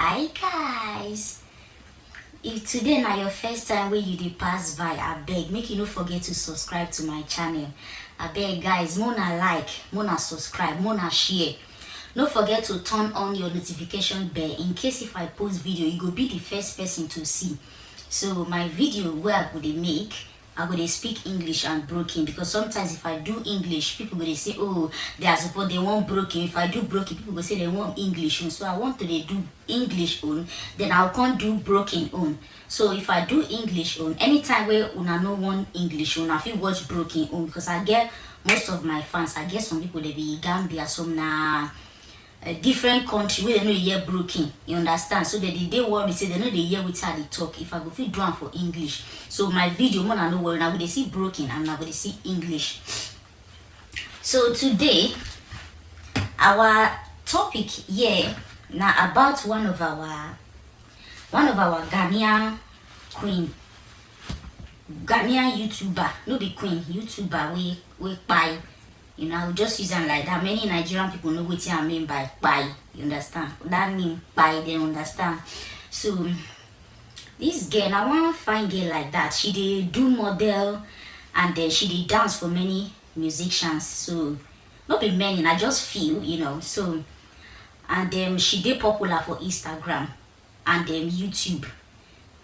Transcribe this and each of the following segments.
Hi guys, if today na your first time wey you dey pass by, abeg make you no forget to subscribe to my channel. Abeg guys, mona like, mona subscribe, mona share. No forget to turn on your notification bell in case if I post video you go be the first person to see. So my video wey I go dey make, I go dey speak English and broken, because sometimes if I do English, people go dey say, oh, they are support, they want broken. If I do broken, people go say they want English on. So I want to dey do English on, then I can't do broken on. So if I do English on, anytime where una no want English on, I feel watch broken on, because I get most of my fans. I get some people they be Gambia, some na a different country where they know hear broken, you understand? So they worry, say they know they hear with how they talk. If I go fit do am for English, so my video more than no worry, now they see broken and now they see English. So today our topic here now about one of our Ghanaian queen, Ghanaian YouTuber, no be queen, YouTuber we buy. You know, I'll just use them like that. Many Nigerian people know what I mean by buy. You understand? That mean buy, they understand. So this girl, I want to find girl like that. She did do model and then she did dance for many musicians. So not be many, I just feel, you know. So and then she did popular for Instagram and then YouTube.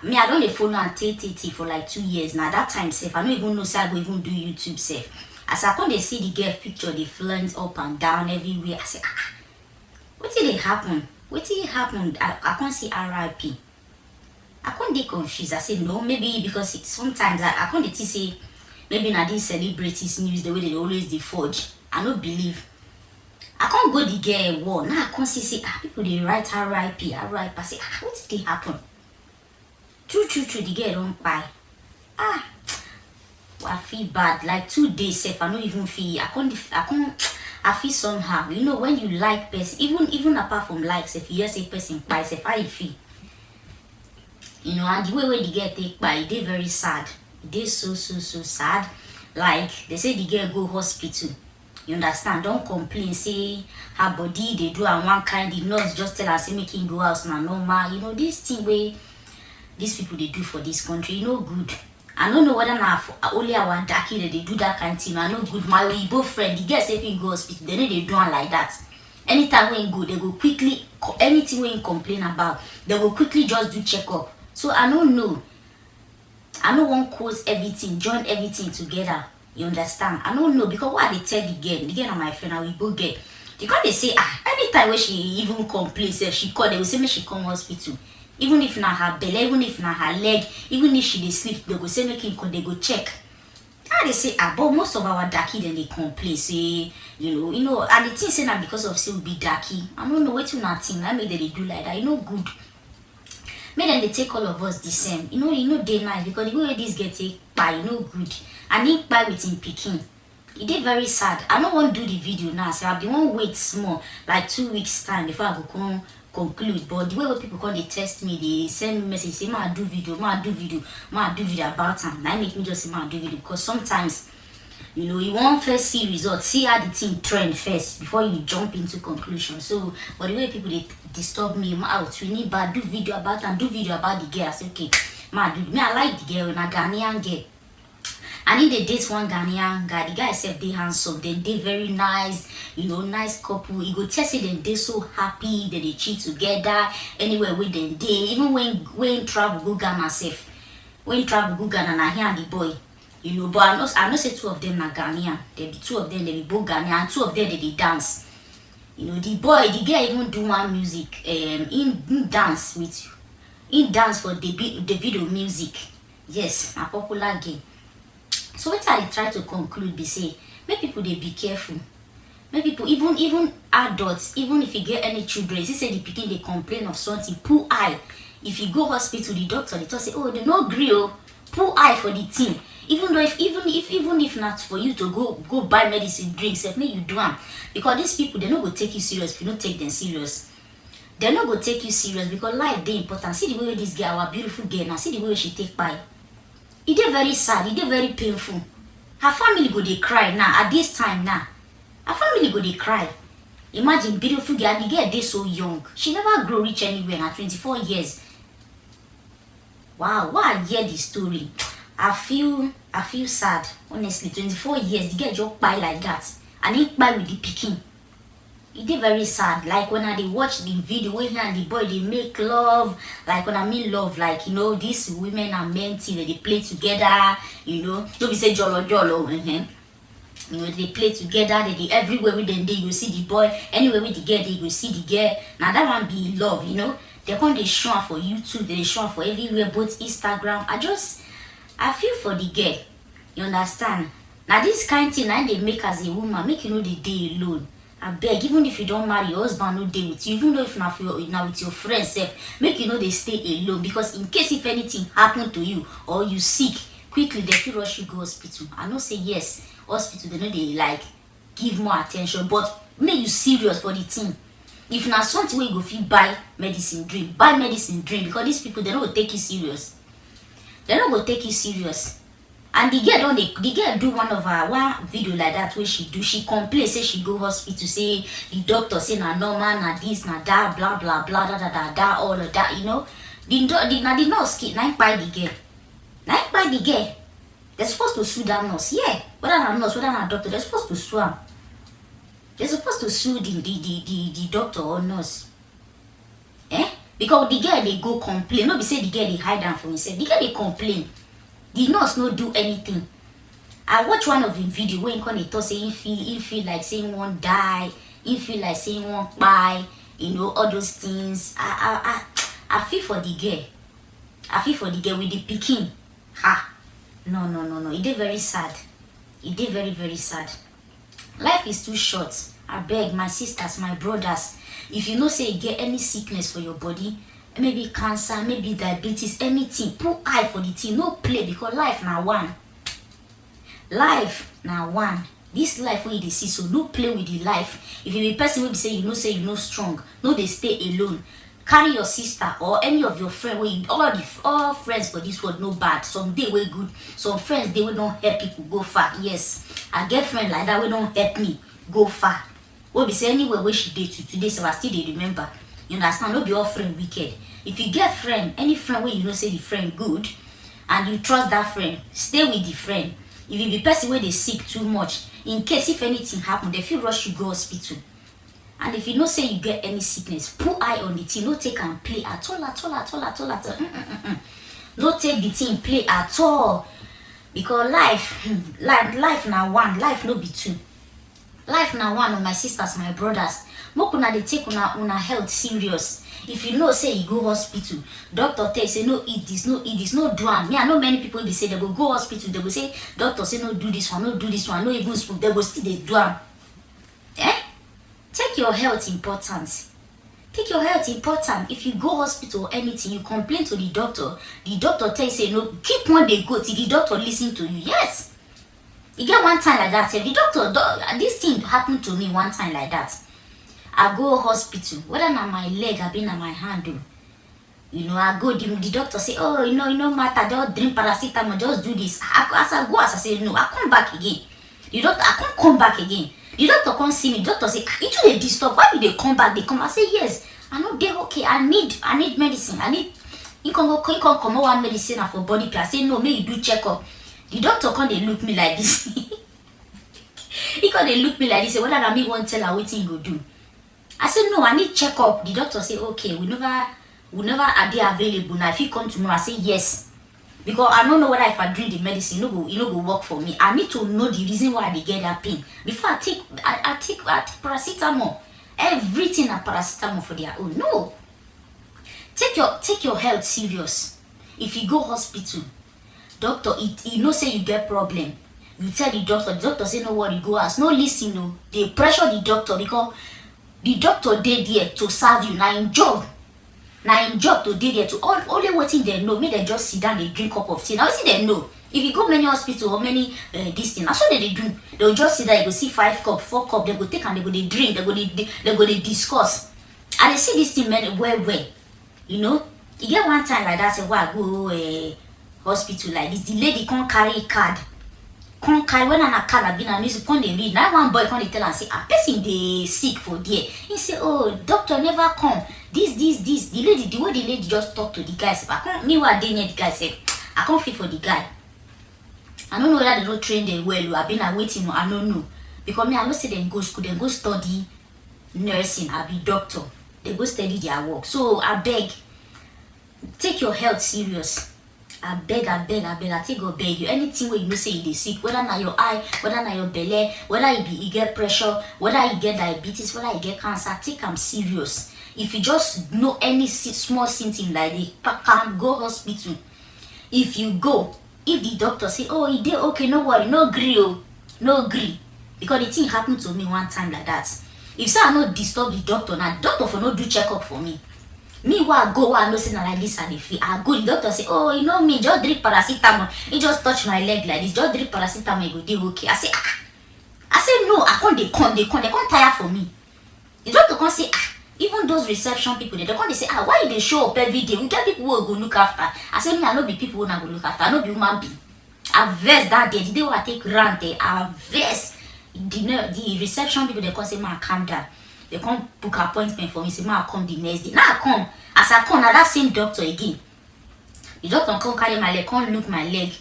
I don't follow and TTT for like 2 years now. That time safe, I don't even know say I go even do YouTube safe. As I come, they see the girl picture, they flaunt up and down everywhere. I say, what did it happen? What did it happen? I can't see RIP. I can't get confused. I say no, maybe because sometimes I can't say maybe now these celebrities news the way they always forge. I don't believe. I can't go the girl war. Now I can't see people they write RIP, RIP. I say, what did it happen? True, the girl don't buy. I feel bad. Like 2 days safe, I don't even feel. I feel somehow. You know when you like person, even apart from likes, if you just say person buy, if how you feel. You know, and the way the girl take by, they very sad. They so sad. Like they say the girl go hospital. You understand? Don't complain. Say her body they do and one kind. The nurse just tell her say make him go out now normal. You know this thing way these people they do for this country. You know good. I don't know whether now only our darky that they do that kind of thing. I know good. My Igbo friend, the girl say if he go hospital, they know they do it like that. Anytime when go, they go quickly, anything when complain about, they will quickly just do checkup. So I don't know. I don't want cause everything, join everything together. You understand? I don't know because what they tell the girl and my friend, I will both get. Because they say, anytime when she even complains, she call, they will say, make she come hospital. Even if na her belly, even if na her leg, even if she dey sleep, they go say make him come, they go check. How they say, but most of our darky then they complain, say, you know, and the thing say that because of say we be darky. I don't know what you not think. I make they do like that. You know good. Make them they take all of us the same. You know they nice because the way this get take by, you know good. And he buy with him picking. It did very sad. I don't want to do the video now, so I'll be one wait small, like 2 weeks time before I go conclude. But the way people come they test me, they send me message say ma do video about them. That make me just say ma do video, because sometimes you know you want first see results, see how the thing trend first before you jump into conclusion. So but the way people they disturb me, out we need bad do video about and do video about the girl. I say okay, ma do me. I like the girl, na Ghanaian girl. I need they date one Ghanaian guy. The guy said they handsome, they very nice, you know, nice couple. You go test it and they so happy that they cheat together anywhere with them. They even when travel go Ghana safe. When travel go Ghana na here and the boy. You know, but I know say 2 of them are Ghanaian. They be 2 of them, they be both Ghanaian, and 2 of them they dance. You know, the girl even do one music, in dance for the video music. Yes, a popular game. So what I try to conclude be say, make people they be careful. Make people even adults, even if you get any children, if you say the pikin they complain of something, pull eye. If you go hospital, the doctor they talk say, oh they no gree, pull eye for the thing. Even though even if not for you to go buy medicine, drinks, if me you do them. Because these people they no go take you serious if you don't take them serious. They no go take you serious because life they important. See the way this girl, our beautiful girl, now see the way she take by. It is very sad, it is very painful. Her family go they cry now at this time now. Her family go they cry. Imagine beautiful girl, the girl dey so young. She never grow rich anywhere na 24 years. Wow, why I hear the story, I feel sad. Honestly, 24 years, the girl just buy like that. And he buy with the pikin. It dey very sad. Like when I dey watch the video when her and the boy they make love. Like when I mean love, like these women and men thing they play together. Don't be say jollo jollo. They play together. They everywhere with them. You see the boy. Anywhere with the girl, they go see the girl. Now that one be love. They come they show am for YouTube. They show am for everywhere, both Instagram. I feel for the girl. You understand? Now this kind thing I they make as a woman, make the day alone. I beg, even if you don't marry, your husband no dey with you. Even though if now with your friends, make they stay alone. Because in case if anything happen to you or you sick, quickly they feel rush you go hospital. I know say yes, hospital they know they like give more attention, but make you serious for the thing. If na something where you go feel buy medicine drink because these people they don't go take you serious. They don't go take you serious. And the girl do one video like that where she complain, say she go hospital, say the doctor say na normal, na this, na that, blah blah blah, da all of that, the nurse kid, na buy the girl. Na buy the girl. They're supposed to sue that nurse, yeah. Whether na nurse, whether na doctor, they're supposed to sue am. They're supposed to sue the doctor or nurse. Because the girl they go complain. No be say the girl they hide down for himself. The girl they complain. The nurse no do anything. I watch one of him video when he talk say he feel like saying one die, he feel like saying one buy, all those things. I feel for the girl. I feel for the girl with the pikin. No. It is very sad. It is very, very sad. Life is too short. I beg my sisters, my brothers. If you know say you get any sickness for your body, maybe cancer, maybe diabetes, anything, put eye for the thing. No play because life now one. Life now one. This life where you see, so no play with the life. If you be person will be say you know strong, no they stay alone. Carry your sister or any of your friends. All friends for this world no bad. Some they way good. Some friends they will not help people go far. Yes, I get friends like that will don't help me go far. Will be say anywhere where she did to today, so I still they remember. You understand? No be all friend wicked. If you get friend, any friend where say the friend good, and you trust that friend, stay with the friend. If you be person where they sick too much, in case if anything happen, they feel rush you go hospital. And if you know say you get any sickness, put eye on the thing. No take and play at all. No take the thing play at all. Because life now one, life no be two. Life now one of my sisters, my brothers. Make una dey take una health serious. If you know say you go hospital, doctor tell you say no eat this, no do am. Me I know many people they say they go hospital, they go say doctor say no do this one, no even spoon, they go still they do am. Take your health important. Take your health important. If you go hospital or anything, you complain to the doctor tell you say no, keep one day go till the doctor listen to you. Yes. You get one time like that. If the doctor, this thing happened to me one time like that. I go hospital, whether na my leg I been na my hand. I go, the doctor say, oh, no matter, just drink paracetamol, just do this. As I say, no, I come back again. The doctor, I can't come back again. The doctor come see me. The doctor say, you two they disturb. Why do they come back? They come. I say, yes. I know they okay. I need medicine. You can come one medicine for body pain. I say, no, make you do checkup. The doctor come they look me like this. He come they look me like this. Say, whether me won't tell her what he go do. I said, no, I need checkup. The doctor say, okay, we never are they available. Now if you come tomorrow, I say yes. Because I don't know whether if I drink the medicine, it no go work for me. I need to know the reason why they get that pain. Before I take paracetamol. Everything are paracetamol for their own. No. Take your health serious. If you go hospital, doctor, you know say you get problem. You tell the doctor say no worry, go ask. No listen, no. They pressure the doctor because the doctor dey there to serve you. Now in job to dey there to only waiting they know. Me they just sit down, they drink cup of tea. Now see they know. If you go many hospital or many this thing, that's what they do. They'll just sit there, you go see 5 cup, 4 cup, they go take and they go they drink, they go they discuss. And they see this thing many well. You get one time like that, say why I go hospital like this. The lady can't carry card. Come carry when a carabin and music come dey read. Now one boy come dey tell and say, a person dey sick for there. He say, oh, doctor never come. This. The lady, the way the lady just talk to the guy. Say, I can't me what they near the guy say, I can't fit for the guy. I don't know whether they don't train them well or I've been waiting, I don't know. Because me, I know say them go school, then go study nursing, I be doctor. They go study their work. So I beg, take your health serious. I beg, I take go beg you. Anything where you know say you dey sick, whether na your eye, whether na your belly, whether you get pressure, whether you get diabetes, whether you get cancer, take them serious. If you just know any small symptom like this, can go hospital. If you go, if the doctor say, oh, he did okay, no worry, no gree, oh, no gree. Because the thing happened to me one time like that. If say I no disturb the doctor, now the doctor for no do checkup for me. Me I go, I know say na like this I dey feel. I go, the doctor say, oh, you know me, just drink paracetamol. He just touch my leg like this, just drink paracetamol, you go dey okay. I say no, I can't, they can't tire for me. The doctor can't say, even those reception people, they can't say, why you dey show up every day? We get people who will go look after. I say, me, I no be people who na go look after. I no be human being. I vex that day. The day I take rant, I vex. The reception people, they can't say, man, calm down. They can't book appointment for me. Say, man, I come the next day. Now I come. As I come, now that same doctor again. The doctor come carry my leg, come look my leg.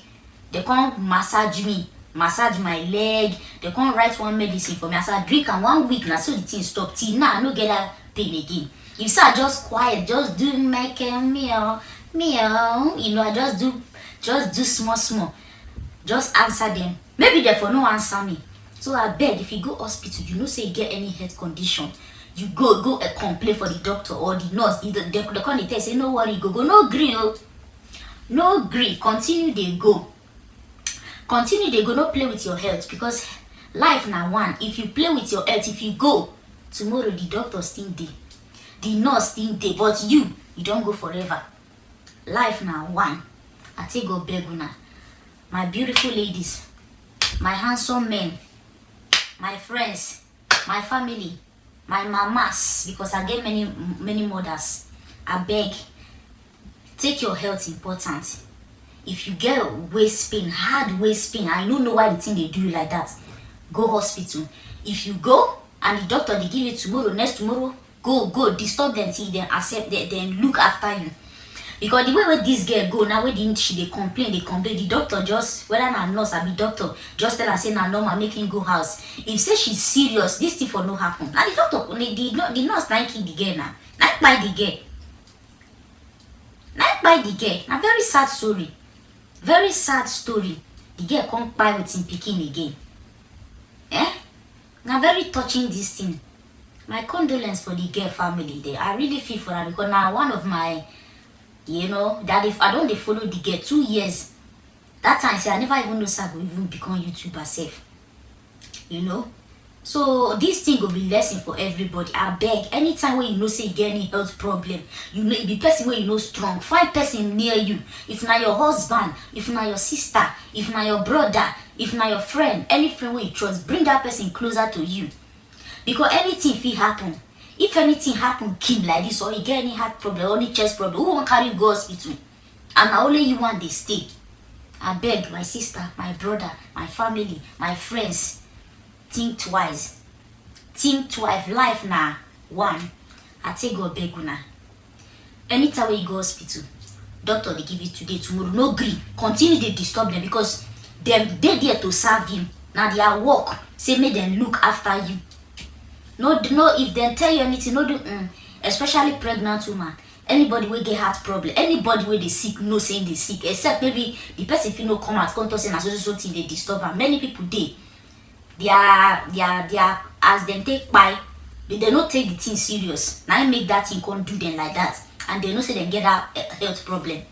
They come massage me, massage my leg. They come write one medicine for me. As I drink and 1 week, now so the thing stop. Till now, I no get that pain again. If so, I just quiet, just do make a meow, meow. You know, I just do small. Just answer them. Maybe they for no answer me. So I beg, if you go hospital, you know say you get any health condition, you go and complain for the doctor or the nurse. They come tell say no worry, go no gree, oh. No gree, continue they go, no play with your health, because life now one. If you play with your health, if you go tomorrow, the doctor still dey, the nurse still dey, but you don't go forever. Life now one. I take go beg una, my beautiful ladies, my handsome men, my friends, my family, my mamas, because I get many mothers. I beg, take your health important. If you get waist pain, hard waist pain, I don't know why the thing they do you like that, go hospital. If you go and the doctor they give you tomorrow, next tomorrow, go disturb them till they accept them, then look after you. Because the way where this girl go now, where they complain, the doctor just, whether na nurse or be doctor, just tell her say na normal, make him go house. If say she's serious, this thing for no happen. Now the doctor, the nurse na kill the girl now. Now buy the girl. Now very sad story. Very sad story. The girl can't buy with him picking again. Now very touching this thing. My condolence for the girl family there. I really feel for her, because now one of my, you know, that if I don't they follow the girl 2 years, that time say I never even know I will even become YouTuber self. You know? So this thing will be lesson for everybody. I beg, anytime when you know say you get any health problem, you know the person where you know strong, find person near you. If not your husband, if not your sister, if not your brother, if not your friend, any friend where you trust, bring that person closer to you. Because anything will happen. If anything happen, Kim like this, or you get any heart problem, or any chest problem, who won't carry you go hospital? And only you want they stay. I beg, my sister, my brother, my family, my friends, think twice. Think twice. Life now, one. I take go beg una. Anytime when you go hospital, doctor they give it today, tomorrow, no gree. Continue to disturb them, because they there to serve him. Now their work, say make them look after you. No, if they tell you anything, no do, especially pregnant woman, anybody will get heart problem, anybody will they sick, no saying they sick, except maybe the person if you know come out, come to say so thing they disturb her. Many people they are as them take by, they don't take the thing serious. Now I make that thing can't do them like that, and they know say they get that health problem.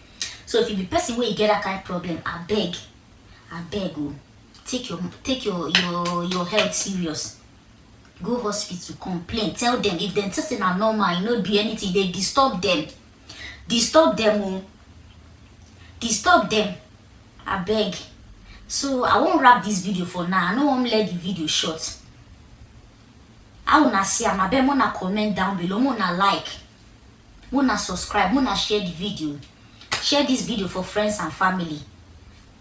So if you be person where you get that kind of problem, I beg, oh, take your health serious. Go hospital, complain, tell them. If they tell are normal, you know, do anything, they disturb them. Disturb them. I beg. So I won't wrap this video for now. I don't want to let the video short. I wanna see, I beg wanna comment down below, wanna like, wanna subscribe, wanna share the video. Share this video for friends and family.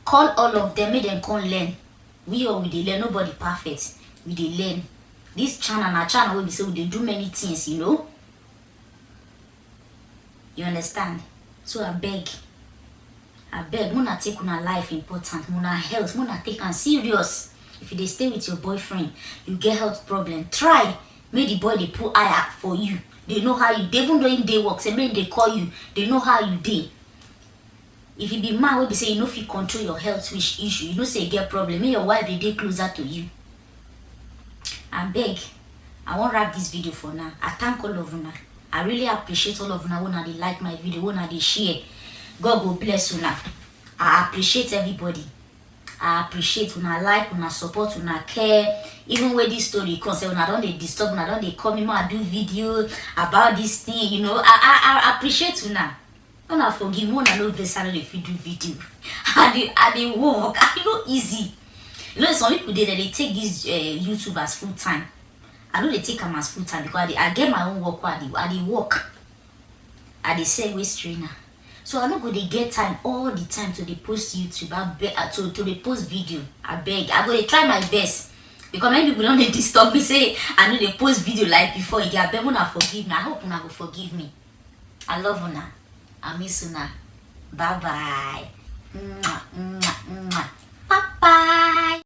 Call all of them, make them come learn we all we dey learn. Nobody perfect. We dey learn. This channel na channel where we say we dey do many things, you know. You understand? So I beg, muna take una life important, muna health, muna take and serious. If you dey stay with your boyfriend, you get health problem, try make the boy dey put eye out for you. They know how you dey, even though in day work, say make they call you, they know how you dey. If you be man wey be say you no fit control your health issue, you know say you get problem, make your wife dey closer to you. I beg, I won't wrap this video for now. I thank all of una. I really appreciate all of una when they like my video, when they share. God go bless una. I appreciate everybody. I appreciate una like, una support, una care. Even when this story comes, say una don't they disturb, una don't they come in, I do video about this thing, you know. I appreciate una. Una forgive me, una no vex if you do video. I they work. I know easy. You know, some people they take this YouTube as full time. I know they take them as full time because I get my own work while I dey work. I dey sell waist trainer. So I no go dey get time all the time to dey post YouTube. I beg to dey post video. I beg. I go dey try my best. Because many people don't dey disturb me say I know they post video like before. You get una forgive me. I hope una go forgive me. I love una. I miss una. Bye bye. Bye bye.